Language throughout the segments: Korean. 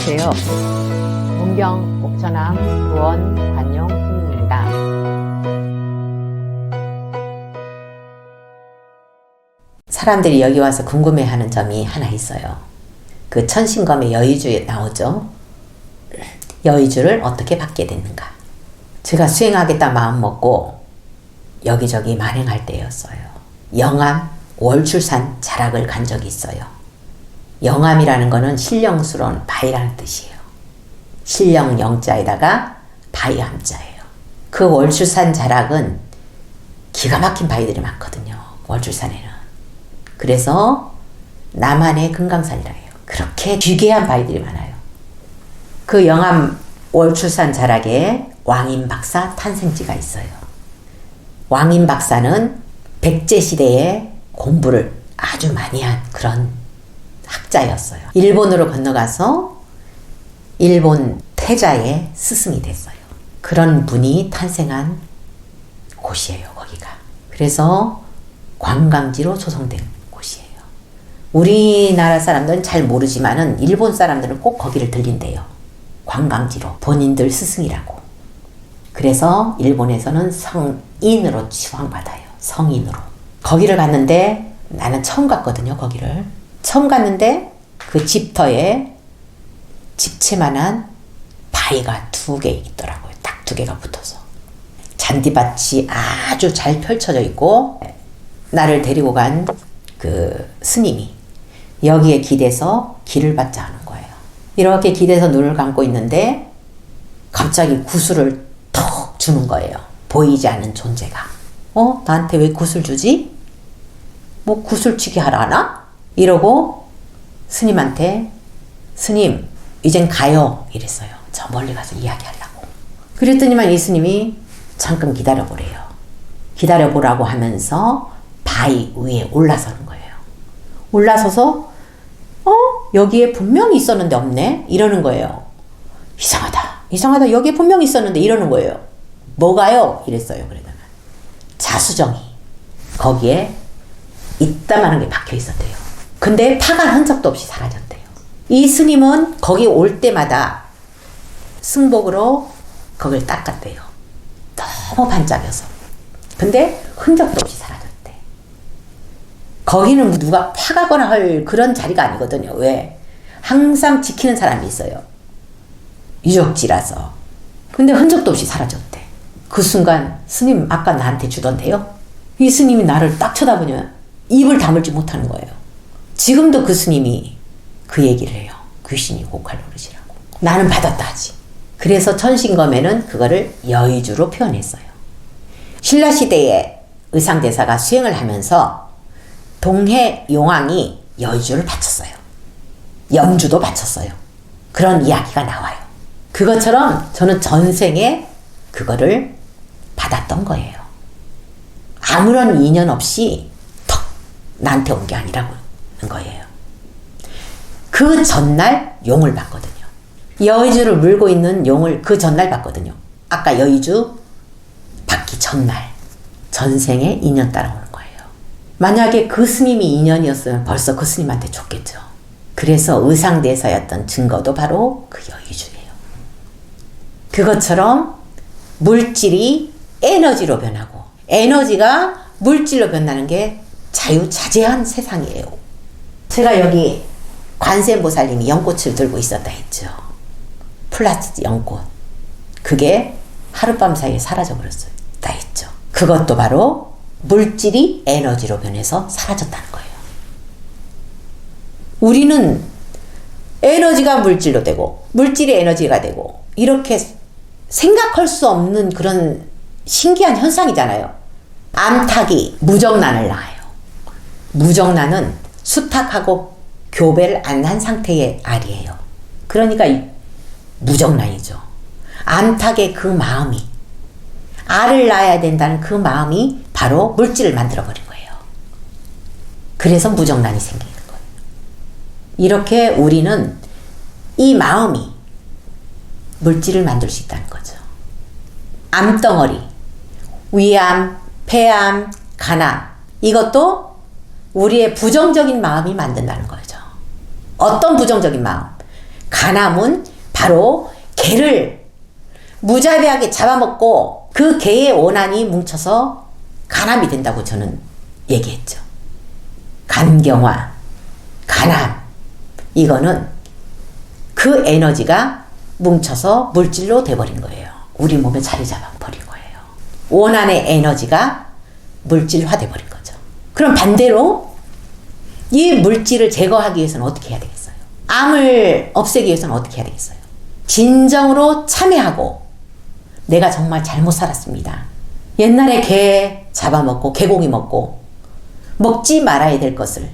안녕하세요. 문경 옥천암 도원 관용 스님입니다. 사람들이 여기 와서 궁금해하는 점이 하나 있어요. 그 천신검의 여의주에 나오죠. 여의주를 어떻게 받게 됐는가. 제가 수행하겠다 마음 먹고 여기저기 만행할 때였어요. 영암 월출산 자락을 간 적이 있어요. 영암이라는 거는 신령스러운 바위라는 뜻이에요. 신령 영자에다가 바위 함자예요. 그 월출산 자락은 기가 막힌 바위들이 많거든요. 월출산에는. 그래서 남한의 금강산이라 해요. 그렇게 귀괴한 바위들이 많아요. 그 영암 월출산 자락에 왕인박사 탄생지가 있어요. 왕인박사는 백제시대에 공부를 아주 많이 한 그런 학자였어요. 일본으로 건너가서 일본 태자의 스승이 됐어요. 그런 분이 탄생한 곳이에요, 거기가. 그래서 관광지로 조성된 곳이에요. 우리나라 사람들은 잘 모르지만은 일본 사람들은 꼭 거기를 들린대요. 관광지로. 본인들 스승이라고. 그래서 일본에서는 성인으로 치환받아요. 성인으로. 거기를 갔는데 나는 처음 갔거든요, 거기를. 처음 갔는데 그 집터에 집채만한 바위가 2개 있더라고요. 딱 2개가 붙어서. 잔디밭이 아주 잘 펼쳐져 있고 나를 데리고 간 그 스님이 여기에 기대서 길을 받자 하는 거예요. 이렇게 기대서 눈을 감고 있는데 갑자기 구슬을 턱 주는 거예요. 보이지 않는 존재가. 나한테 왜 구슬 주지? 뭐 구슬치기 하러 하나? 이러고 스님한테 스님 이젠 가요 이랬어요. 저 멀리 가서 이야기하려고. 그랬더니만 이 스님이 잠깐 기다려보래요. 기다려보라고 하면서 바위 위에 올라서는 거예요. 올라서서 여기에 분명히 있었는데 없네? 이러는 거예요. 이상하다 여기에 분명히 있었는데 이러는 거예요. 뭐가요? 이랬어요. 그러다가 자수정이 거기에 있다마는 게 박혀 있었대요. 근데 파간 흔적도 없이 사라졌대요. 이 스님은 거기 올 때마다 승복으로 거길 닦았대요. 너무 반짝여서. 근데 흔적도 없이 사라졌대. 거기는 누가 파가거나 할 그런 자리가 아니거든요. 왜? 항상 지키는 사람이 있어요. 유적지라서. 근데 흔적도 없이 사라졌대. 그 순간 스님 아까 나한테 주던데요. 이 스님이 나를 딱 쳐다보면 입을 다물지 못하는 거예요. 지금도 그 스님이 그 얘기를 해요. 귀신이 고칼 노릇이라고. 나는 받았다 하지. 그래서 천신검에는 그거를 여의주로 표현했어요. 신라시대에 의상대사가 수행을 하면서 동해 용왕이 여의주를 바쳤어요. 영주도 바쳤어요. 그런 이야기가 나와요. 그것처럼 저는 전생에 그거를 받았던 거예요. 아무런 인연 없이 턱 나한테 온 게 아니라고 거예요. 그 전날 용을 봤거든요. 여의주를 물고 있는 용을 그 전날 봤거든요. 아까 여의주 받기 전날. 전생에 인연 따라오는 거예요. 만약에 그 스님이 인연이었으면 벌써 그 스님한테 줬겠죠. 그래서 의상대사였던 증거도 바로 그 여의주예요. 그것처럼 물질이 에너지로 변하고 에너지가 물질로 변하는 게 자유자재한 세상이에요. 제가 여기 관세음보살님이 연꽃을 들고 있었다 했죠. 플라스틱 연꽃. 그게 하룻밤 사이에 사라져버렸다 했죠. 그것도 바로 물질이 에너지로 변해서 사라졌다는 거예요. 우리는 에너지가 물질로 되고 물질이 에너지가 되고 이렇게 생각할 수 없는 그런 신기한 현상이잖아요. 암탉이 무정란을 낳아요. 무정란은 수탉하고 교배를 안 한 상태의 알이에요. 그러니까 무정란이죠. 암탉의 그 마음이 알을 낳아야 된다는 그 마음이 바로 물질을 만들어버린 거예요. 그래서 무정란이 생기는 거예요. 이렇게 우리는 이 마음이 물질을 만들 수 있다는 거죠. 암덩어리, 위암, 폐암, 간암 이것도 우리의 부정적인 마음이 만든다는 거죠. 어떤 부정적인 마음? 간암은 바로 개를 무자비하게 잡아먹고 그 개의 원한이 뭉쳐서 간암이 된다고 저는 얘기했죠. 간경화, 간암, 이거는 그 에너지가 뭉쳐서 물질로 돼버린 거예요. 우리 몸에 자리 잡아버린 거예요. 원한의 에너지가 물질화 돼버린 거죠. 그럼 반대로 이 물질을 제거하기 위해서는 어떻게 해야 되겠어요? 암을 없애기 위해서는 어떻게 해야 되겠어요? 진정으로 참회하고 내가 정말 잘못 살았습니다. 옛날에 개 잡아먹고 개고기 먹고 먹지 말아야 될 것을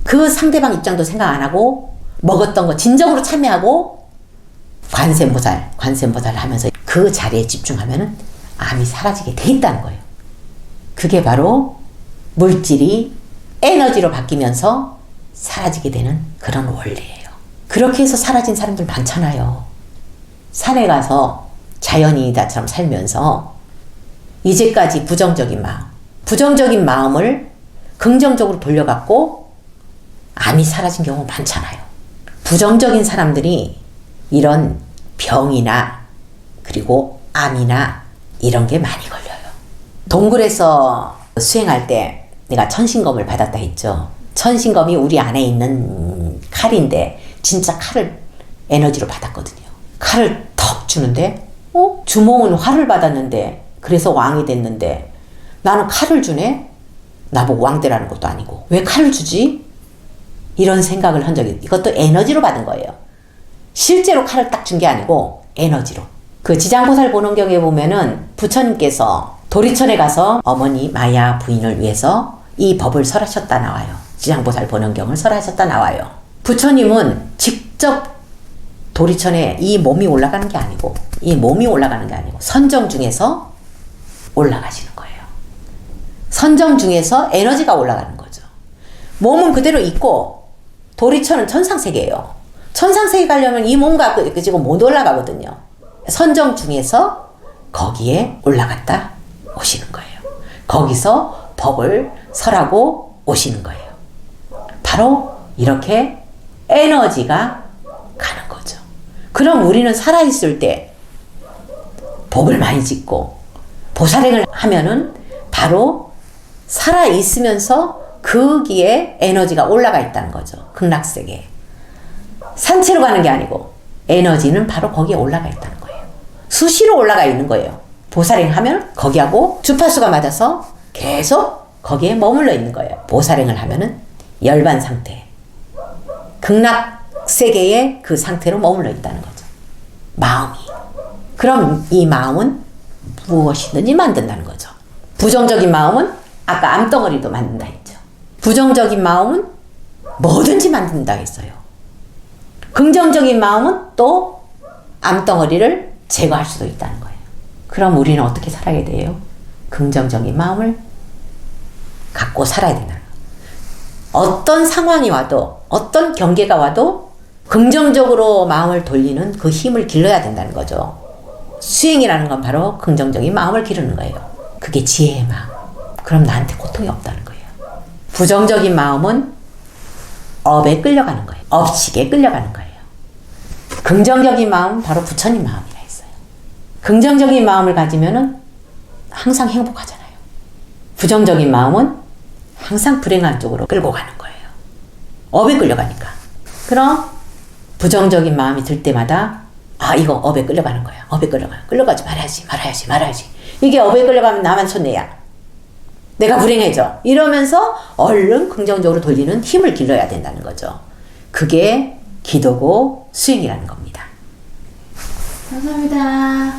그 상대방 입장도 생각 안 하고 먹었던 거 진정으로 참회하고 관세음보살 하면서 그 자리에 집중하면은 암이 사라지게 돼 있다는 거예요. 그게 바로 물질이 에너지로 바뀌면서 사라지게 되는 그런 원리예요. 그렇게 해서 사라진 사람들 많잖아요. 산에 가서 자연인이다처럼 살면서 이제까지 부정적인 마음을 긍정적으로 돌려갖고 암이 사라진 경우 많잖아요. 부정적인 사람들이 이런 병이나 그리고 암이나 이런 게 많이 걸려요. 동굴에서 수행할 때 내가 천신검을 받았다 했죠. 천신검이 우리 안에 있는 칼인데 진짜 칼을 에너지로 받았거든요. 칼을 턱 주는데 주몽은 활을 받았는데 그래서 왕이 됐는데 나는 칼을 주네? 나보고 왕 되라는 것도 아니고 왜 칼을 주지? 이런 생각을 한 적이 이것도 에너지로 받은 거예요. 실제로 칼을 딱 준 게 아니고 에너지로. 그 지장보살 보는경에 보면은 부처님께서 도리천에 가서 어머니 마야 부인을 위해서 이 법을 설하셨다 나와요. 지장보살 보는경을 설하셨다 나와요. 부처님은 직접 도리천에 이 몸이 올라가는 게 아니고 선정 중에서 올라가시는 거예요. 선정 중에서 에너지가 올라가는 거죠. 몸은 그대로 있고 도리천은 천상세계예요. 천상세계 가려면 이 몸과 지금 못 올라가거든요. 선정 중에서 거기에 올라갔다 오시는 거예요. 거기서 법을 설하고 오시는 거예요. 바로 이렇게 에너지가 가는 거죠. 그럼 우리는 살아있을 때 법을 많이 짓고 보살행을 하면은 바로 살아있으면서 거기에 에너지가 올라가 있다는 거죠. 극락세계에. 산채로 가는 게 아니고 에너지는 바로 거기에 올라가 있다는 거예요. 수시로 올라가 있는 거예요. 보살행하면 거기하고 주파수가 맞아서 계속 거기에 머물러 있는 거예요. 보살행을 하면은 열반 상태, 극락세계의 그 상태로 머물러 있다는 거죠. 마음이. 그럼 이 마음은 무엇이든지 만든다는 거죠. 부정적인 마음은 아까 암덩어리도 만든다 했죠. 부정적인 마음은 뭐든지 만든다 했어요. 긍정적인 마음은 또 암덩어리를 제거할 수도 있다는 거예요. 그럼 우리는 어떻게 살아야 돼요? 긍정적인 마음을 갖고 살아야 된다는 거예요. 어떤 상황이 와도 어떤 경계가 와도 긍정적으로 마음을 돌리는 그 힘을 길러야 된다는 거죠. 수행이라는 건 바로 긍정적인 마음을 기르는 거예요. 그게 지혜의 마음. 그럼 나한테 고통이 없다는 거예요. 부정적인 마음은 업에 끌려가는 거예요. 업식에 끌려가는 거예요. 긍정적인 마음은 바로 부처님 마음이라 했어요. 긍정적인 마음을 가지면은 항상 행복하잖아요. 부정적인 마음은 항상 불행한 쪽으로 끌고 가는 거예요. 업에 끌려가니까. 그럼 부정적인 마음이 들 때마다 이거 업에 끌려가는 거야. 업에 끌려가지 말아야지. 이게 업에 끌려가면 나만 손해야. 내가 불행해져. 이러면서 얼른 긍정적으로 돌리는 힘을 길러야 된다는 거죠. 그게 기도고 수행이라는 겁니다. 감사합니다.